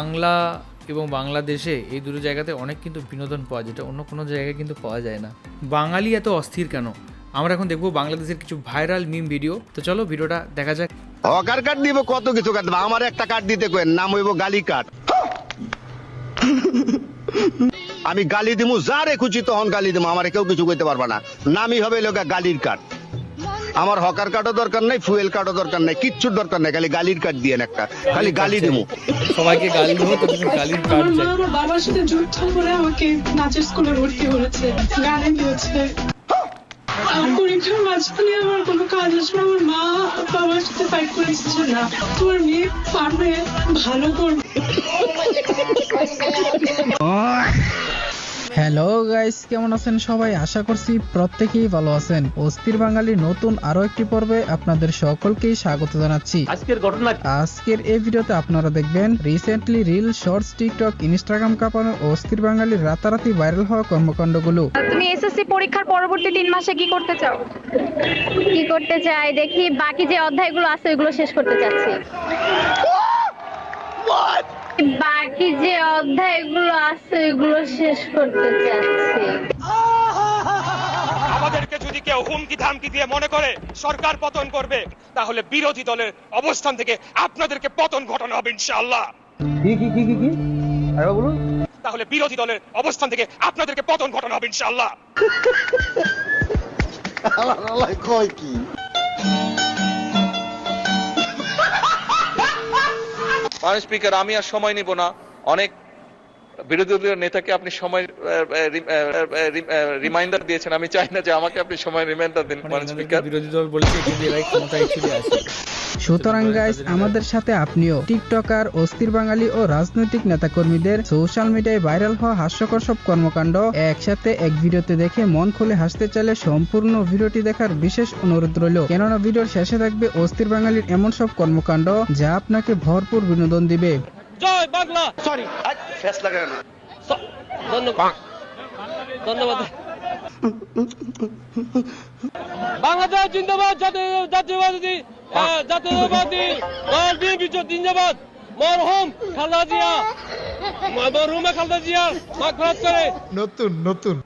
বাংলা এবং বাংলাদেশে এই দুটো জায়গাতে অনেক কিন্তু বিনোদন পাওয়া যায়, যেটা অন্য কোনো জায়গায় কিন্তু পাওয়া যায় না। বাঙালি এত অস্থির কেন? আমরা এখন দেখবো বাংলাদেশের কিছু ভাইরাল মিম ভিডিও। তো চলো ভিডিওটা দেখা যাক। হকার কার্ড দিব, কত কিছু কাটবে। আমার একটা কার্ড দিতে কই, নাম হইব গালি কার্ড। আমি গালি দিমু, যারে খুশি তখন গালি দিমু, আমার কেউ কিছু কইতে পারবা না। নামই হবে লোকা গালির কার্ড। আমার হকার কার্ডও দরকার নাই, ফুয়েল কার্ডও দরকার নাই, কিচ্ছুর দরকার নাই, খালি গালির কার্ড দিয়ে একটা, খালি গালি দিমু। সবাইকে গালি দেবো, তো তুমি গালির কার্ড চাই। আমার বাবার সাথে যুদ্ধ করে আমাকে নাচের স্কুলে ভর্তি করেছে, গানে দিয়েছে। পরীক্ষার মাঝখানে আমার কোনো কাজ আসবে, আমার মা বাবার সাথে ফাইট করে এসেছে না, তোমার মেয়ে পারবে, ভালো করবে। হ্যালো গাইস, কেমন আছেন সবাই? আশা করছি প্রত্যেকেই ভালো আছেন। অস্থির বাঙালি নতুন আরো একটি পর্বে আপনাদের সকলকেই স্বাগত জানাচ্ছি। আজকের এই ভিডিওতে আপনারা দেখবেন recently reel, shorts, TikTok, Instagram কাঁপানো অস্থির বাঙালির রাতারাতি ভাইরাল হওয়া কর্মকাণ্ডগুলো। তুমি এসএসসি পরীক্ষার পরবর্তী 3 মাসে কি করতে চাও? কি করতে চাই দেখি, বাকি যে অধ্যায়গুলো আছে ওইগুলো শেষ করতে চাচ্ছি। বাকি যে অধ্যায়গুলো আছে ওইগুলো শেষ করতে চাচ্ছি। আমাদেরকে যদি কেউ হুমকি ধামকি দিয়ে মনে করে সরকার পতন করবে, তাহলে বিরোধী দলের অবস্থান থেকে আপনাদেরকে পতন ঘটানো হবে ইনশাআল্লাহ। তাহলে বিরোধী দলের অবস্থান থেকে আপনাদেরকে পতন ঘটানো হবে ইনশাআল্লাহ। মাননীয় স্পিকার, আমি আর সময় নিব না। অনেক বিরোধী দলীয় নেতাকে আপনি সময় রিমাইন্ডার দিয়েছেন, আমি চাই না যে আমাকে আপনি সময় রিমাইন্ডার দিন মাননীয় স্পিকার। বিরোধী দল বলছে কিন্তু এরাই ক্ষমতায় চলে আসে। সুতরাং গাইস, আমাদের সাথে আপনিও টিকটকার, অস্থির বাঙালি ও রাজনৈতিক নেতাকর্মীদের সোশ্যাল মিডিয়ায় ভাইরাল হওয়া হাস্যকর সব কর্মকাণ্ড একসাথে এক ভিডিওতে দেখে মন খুলে হাসতে চাইলে সম্পূর্ণ ভিডিওটি দেখার বিশেষ অনুরোধ রইল, কেননা ভিডিওর শেষে থাকবে অস্থির বাঙালির এমন সব কর্মকাণ্ড যা আপনাকে ভরপুর বিনোদন দিবে। জয় বাংলা। সরি, ফেস লাগায় না। ধন্যবাদ ধন্যবাদ। বাংলাদেশ জিন্দাবাদ, জাতীয়বাদী জাতীয়বাদী দল বিএনপি জিন্দাবাদ। মরহুম খালেদা জিয়া, মরহুমা খালেদা জিয়া মাগফিরাত করে। নতুন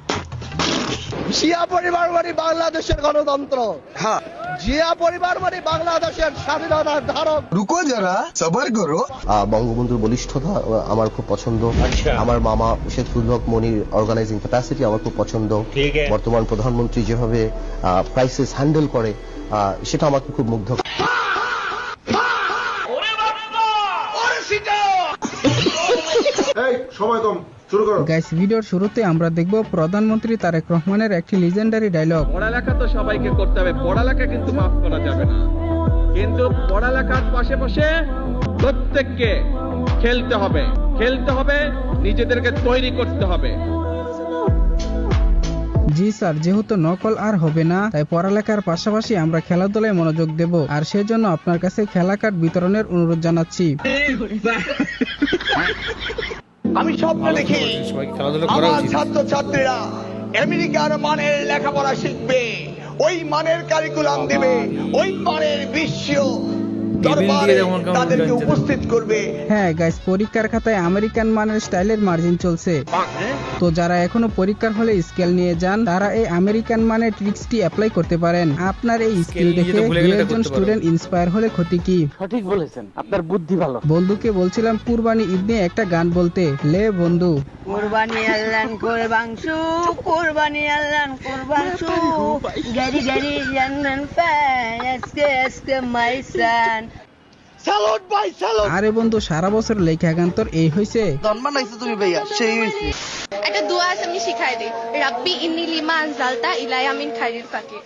জিয়া পরিবার মানে বাংলাদেশের গণতন্ত্র। হ্যাঁ, জিয়া পরিবার মানে বাংলাদেশের স্বাধীনতার ধারক। রুকো যারা, সবার করো। বঙ্গবন্ধুর বলিষ্ঠতা আমার খুব পছন্দ। আমার মামা শেখুল হক মনির অর্গানাইজিং ক্যাপাসিটি আমার খুব পছন্দ। বর্তমান প্রধানমন্ত্রী যেভাবে ক্রাইসিস হ্যান্ডেল করে সেটা আমাকে খুব মুগ্ধ করে। গাইস, ভিডিওর শুরুতে আমরা দেখব প্রধানমন্ত্রী তারেক রহমানের একটি লিজেন্ডারি ডায়লগ। পড়ালেখা তো সবাইকে করতে হবে, পড়ালেখা কিন্তু মাফ করা যাবে না। কিন্তু পড়ালেখার পাশে প্রত্যেককে খেলতে হবে, নিজেদেরকে তৈরি করতে হবে। জি স্যার, যেহেতু নকল আর হবে না, তাই পড়ালেখার পাশাপাশি আমরা খেলাধুলায় মনোযোগ দেব, আর সেজন্য আপনার কাছে খেলা কার্ড বিতরণের অনুরোধ জানাচ্ছি। আমি স্বপ্ন দেখি আমার ছাত্র ছাত্রীরা আমেরিকার মানের লেখাপড়া শিখবে, ওই মানের কারিকুলাম দেবে, ওই মানের বিশ্ব দরবারে তাদেরকে উপস্থিত করবে। হ্যাঁ গাইস, পরীক্ষার খাতায় আমেরিকান মানের স্টাইলের মার্জিন চলছে, তো যারা এখনো পরীক্ষার হলে স্কেল নিয়ে যান তারা এই আমেরিকান মানের ট্রিক্সটি অ্যাপ্লাই করতে পারেন। আপনার এই স্কিল দেখে একজন স্টুডেন্ট ইন্সপায়ার হলে ক্ষতি কি? সঠিক বলেছেন, আপনার বুদ্ধি ভালো। বন্ধুকে বলছিলাম কুরবানি ঈদ নিয়ে একটা গান বলতে। লে বন্ধু। কুরবানি আল্লাহর কুরবানশু, কুরবানি আল্লাহর কুরবানশু, গাড়ি গাড়ি জান্নান পায় আজকে আজকে মাই সান। স্যালুট ভাই, স্যালুট। আরে বন্ধু, সারা বছর লেখা গান তোর এই হইছে? জন্ম নাইছো তুমি ভাইয়া, সেই হইছে। একটা দোয়া আছে, আমি শিখাই দেই। রাব্বি ইন্নী লিমা আনজালতা ইলাইয়া মিন খাইরিল ফাকির।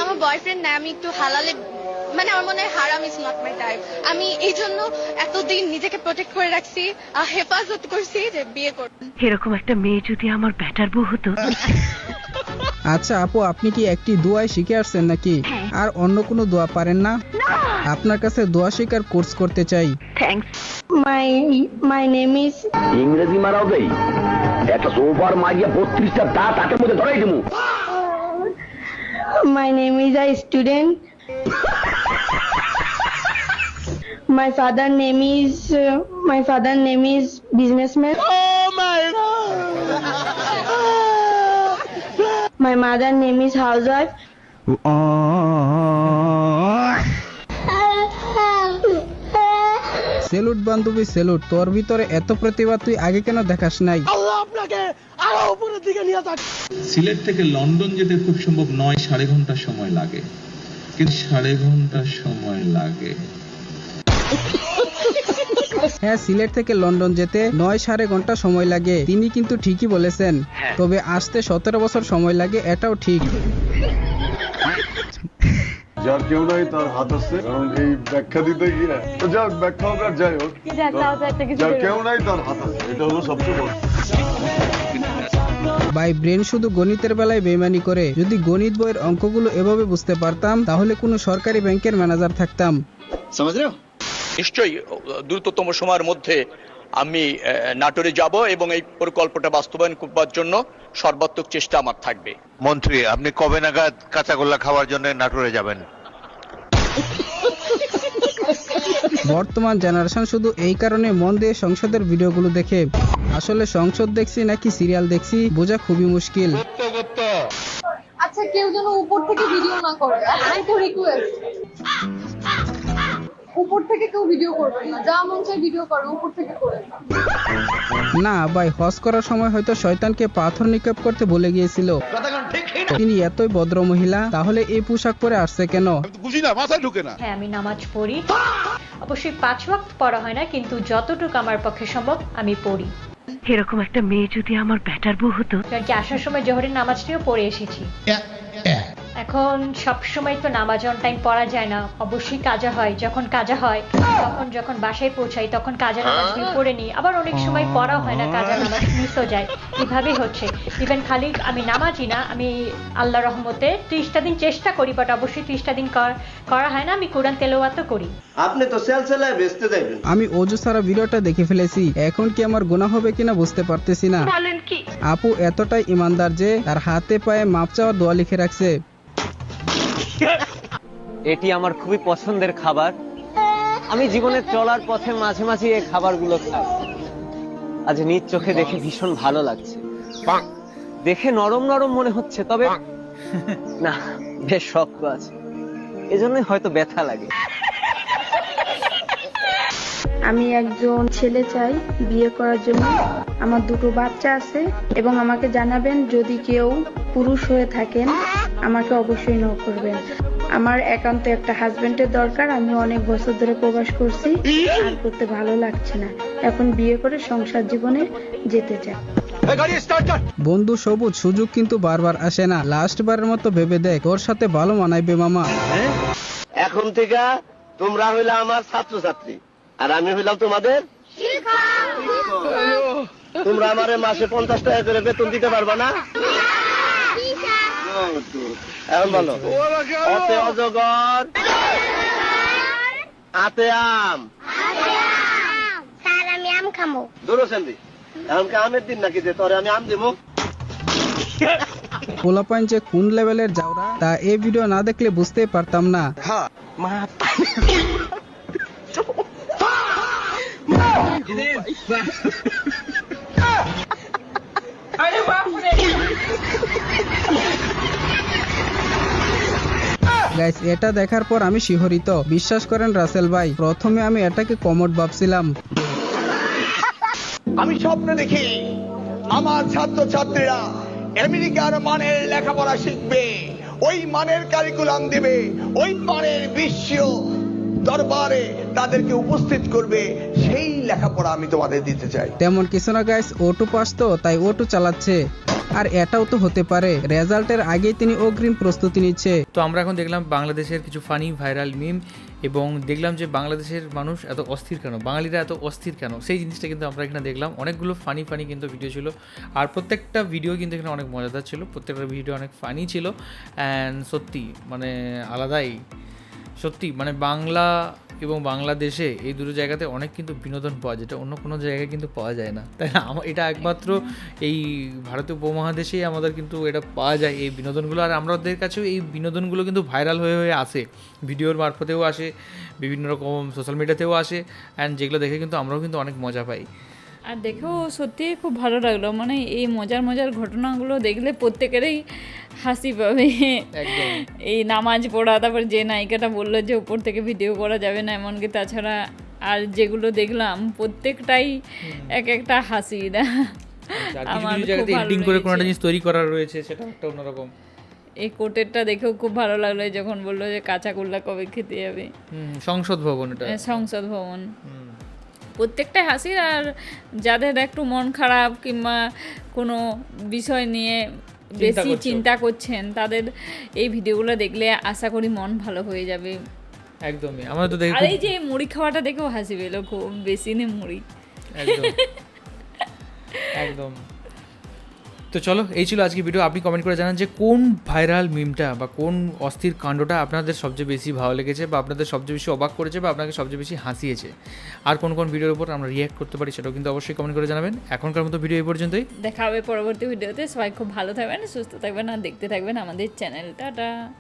আমার বয়ফ্রেন্ড না, আমি একটু হালালে, মানে আমার মনে হয় হারাম ইজ নট মাই টাইপ। আমি এই জন্য এতদিন নিজেকে প্রোটেক্ট করে রাখছি, হেফাজত করছি যে বিয়ে করব। এরকম একটা মেয়ে যদি আমার ব্যাটার বউ হতো। আচ্ছা আপু, আপনি কি একটি দোয়াই শিখে আসছেন নাকি? আর অন্য কোনো দোয়া পারেন না? আপনার কাছে দোয়া শেখার কোর্স করতে চাই। থ্যাঙ্কস। My name is. ইংরেজি মারাও দেই, একটা সোফার মারিয়া 32টা দাঁত আটের মধ্যে ধরাই দিমু। My name is a student. My father name is businessman. Oh my God. My mother name is housewife. Salute বান্ধবী সেলুট, তোর ভিতরে এত প্রতিভা তুই আগে কেন দেখাস নাই? সিলেট থেকে লন্ডন যেতে খুব সম্ভব 9-9.5 ঘন্টা সময় লাগে, কিন্তু 9.5 ঘন্টা সময় লাগে। হ্যাঁ, সিলেট থেকে লন্ডন যেতে 9-9.5 ঘন্টা সময় লাগে, তিনি কিন্তু ঠিকই বলেছেন। তবে আসতে 17 বছর সময় লাগে, এটাও ঠিক। যার কেউ নাই তার হাত আছে, কারণ এই ব্যাখ্যা দিতে গিয়ে তো যাক ব্যাখ্যা হোক আর যাই হোক, যার কেউ নাই তার হাত আছে, এটা হলো সবচেয়ে বড়। ভাই ব্রেন শুধু গণিতের বেলায় বেইমানি করে। যদি গণিত বইয়ের অঙ্কগুলো এভাবে বুঝতে পারতাম তাহলে কোনো সরকারি ব্যাংকের ম্যানেজার থাকতাম। নিশ্চয়ই দ্রুততম সময়ের মধ্যে আমি নাটোরে যাব এবং এই পরিকল্পনাটা বাস্তবায়ন করবার জন্য সর্বাত্মক চেষ্টা আমার থাকবে। মন্ত্রী, আপনি কবে নাগাদ কাঁচাগোল্লা খাওয়ার জন্য নাটোরে যাবেন? বর্তমান জেনারেশন শুধু এই কারণে মন দিয়ে সংসদের ভিডিওগুলো দেখে। আসলে সংসদ দেখছি নাকি সিরিয়াল দেখছি বোঝা খুবই মুশকিল। আচ্ছা, কেউ যেন উপর থেকে ভিডিও না করে, আই তো রিকোয়েস্ট। উপর থেকে কেউ ভিডিও করবে না, যা মন চায় ভিডিও করো, উপর থেকে করে না ভাই, হজ করার সময় হয়তো শয়তানকে পাথর নিক্ষেপ করতে বলে গিয়েছিল। তিনি এতই ভদ্র মহিলা, তাহলে এই পোশাক পরে আসছে কেন? বুঝি না, মাথায় ঢুকে না। হ্যাঁ, আমি নামাজ পড়ি, অবশ্যই 5 ওয়াক্ত পড়া হয় না, কিন্তু যতটুকু আমার পক্ষে সম্ভব আমি পড়ি। এরকম একটা মেয়ে যদি আমার ব্যাটার বউ হতো। কারণ কি আসার সময় জোহরের নামাজটিও পড়ে এসেছি। এখন সব সময় তো নামাজ অন টাইম পড়া যায় না, অবশ্যই কাজা হয়। যখন কাজা হয় যখন বাসায় পৌঁছাই তখন কাজা নামাজগুলো পড়ে নিই। আবার অনেক সময় পড়া হয় না, কাজা নামাজ মিসও যায়। এভাবেই হচ্ছে। ইভেন খালি আমি নামাজই না, আমি আল্লাহ রহমতে 30টা দিন চেষ্টা করি, বাট অবশ্যই 30টা দিন করা হয় না। আমি কোরআন তেলাওয়াতও করি। আপনি তো সেলসেলায় বেচতে যাবেন। আমি অজু সারা ভিডিওটা দেখে ফেলেছি, এখন কি আমার গুনাহ হবে কিনা বুঝতে পারতেছি না। বলেন কি? আপু এতটাই ইমানদার যে তার হাতে পায়ে মাপ চাওয়ার দোয়া লিখে রাখছে। এটি আমার খুবই পছন্দের খাবার। আমি জীবনে চলার পথে মাঝে মাঝে এই খাবারগুলো খাই। আজ নিজ চোখে দেখে ভীষণ ভালো লাগছে। দেখে নরম নরম মনে হচ্ছে, তবে না, বেশ শক্ত আছে, এজন্যই হয়তো ব্যথা লাগে। আমি একজন ছেলে চাই বিয়ে করার জন্য। আমার 2টো বাচ্চা আছে এবং আমাকে জানাবেন যদি কেউ পুরুষ হয়ে থাকেন, আমাকে অবশ্যই নক করবেন। আমার একান্ত একটা হাজবেন্ডের দরকার। আমি অনেক বছর ধরে প্রবাস করছি, আর করতে ভালো লাগছে না। এখন বিয়ে করে সংসার জীবনে যেতে চাই। বন্ধু সবুজ, সুযোগ কিন্তু বারবার আসে না। লাস্ট বারের মতো ভেবে দেখ, তোর সাথে ভালো মানাইবে মামা। এখন থেকে তোমরা হইলা আমার ছাত্রছাত্রী, আর আমি হইলাম তোমাদের তোমরা আমারে মাসে 50 টাকা করে বেতন দিতে পারবা না? এখন বলো, অতে অজগর আতে আম। স্যার আমি আম খাবো। দূর সেন্দি, এখন কি আমের দিন নাকি যে তোরে আমি আম দিব? পোলাপাইন যে কোন লেভেলের যাওরা তা এই ভিডিও না দেখলে বুঝতেই পারতাম না। গাইস, এটা দেখার পর আমি শিহরিত। বিশ্বাস করেন রাসেল ভাই, প্রথমে আমি এটাকে কমোড ভাবছিলাম। আমি স্বপ্ন দেখি আমার ছাত্রছাত্রীরা আমেরিকার মানের লেখাপড়া শিখবে, ওই মানের কারিকুলাম দিবে, ওই মানের বিশ্ব দরবারে তাদেরকে উপস্থিত করবে। সেই লেখাপড়া আমি তোমাদের দিতে চাই। তেমন কিছু না গাইস, O2 পাস তো তাই O2 চালাচ্ছে। আর এটাও তো হতে পারে রেজাল্টের আগেই তিনি অগ্রিম প্রস্তুতি নিচ্ছে। তো আমরা এখন দেখলাম বাংলাদেশের কিছু ফানি ভাইরাল মিম, এবং দেখলাম যে বাংলাদেশের মানুষ এত অস্থির কেন, বাঙালিরা এত অস্থির কেন, সেই জিনিসটা কিন্তু আমরা এখানে দেখলাম। অনেকগুলো ফানি কিন্তু ভিডিও ছিল, আর প্রত্যেকটা ভিডিও কিন্তু এখানে অনেক মজাদার ছিল, প্রত্যেকটা ভিডিও অনেক ফানি ছিল। অ্যান্ড সত্যি মানে আলাদাই, সত্যি মানে বাংলা এবং বাংলাদেশে এই দুটো জায়গাতে অনেক কিন্তু বিনোদন পাওয়া যায়, যেটা অন্য কোনো জায়গায় কিন্তু পাওয়া যায় না, তাই না? এটা একমাত্র এই ভারতীয় উপমহাদেশেই আমাদের কিন্তু এটা পাওয়া যায় এই বিনোদনগুলো। আর আমাদের কাছেও এই বিনোদনগুলো কিন্তু ভাইরাল হয়ে হয়ে আসে, ভিডিওর মারফতেও আসে, বিভিন্ন রকম সোশ্যাল মিডিয়াতেও আসে, অ্যান্ড যেগুলো দেখে কিন্তু আমরাও কিন্তু অনেক মজা পাই। আর দেখেও সত্যিই খুব ভালো লাগলো, মানে এই মজার মজার ঘটনাগুলো দেখলে প্রত্যেকেরই হাসি পাবে। এই নামাজ পড়া, তারপর যে নায়িকাটা বললো যে উপর থেকে ভিডিও করা যাবে না, এমনকি তাছাড়া আর যেগুলো দেখলাম প্রত্যেকটাই এক একটা হাসি। আমার এডিটিং করে কোনো একটা জিনিস তৈরি করা রয়েছে, সেটা একটা অন্যরকম। এই কোটেরটা দেখেও খুব ভালো লাগলো যখন বললো যে কাঁচা গোল্লা কবে খেতে যাবে। সংসদ ভবন, এটা সংসদ ভবন। প্রত্যেকটা হাসির। আর যাদের একটু মন খারাপ কিংবা কোনো বিষয় নিয়ে বেশি চিন্তা করছেন, তাদের এই ভিডিওগুলো দেখলে আশা করি মন ভালো হয়ে যাবে। একদমই। আমরা তো দেখি, আর এই যে মুড়ি খাওয়াটা দেখেও হাসি পেলো খুব, বেশি নে মুড়ি। একদম। তো চলো, এই ছিল আজকে ভিডিও। আপনি কমেন্ট করে জানান যে কোন ভাইরাল মিমটা বা কোন অস্থির কাণ্ডটা আপনাদের সবচেয়ে বেশি ভালো লেগেছে, বা আপনাদের সবচেয়ে বেশি অবাক করেছে, বা আপনাকে সবচেয়ে বেশি হাসিয়েছে। আর কোন কোন ভিডিওর উপর আমরা রিঅ্যাক্ট করতে পারি সেটাও কিন্তু অবশ্যই কমেন্ট করে জানাবেন। এখনকার মতো ভিডিও এই পর্যন্তই, দেখা হবে পরবর্তী ভিডিওতে। সবাই খুব ভালো থাকবেন, সুস্থ থাকবেন, আর দেখতে থাকবেন আমাদের চ্যানেলটা।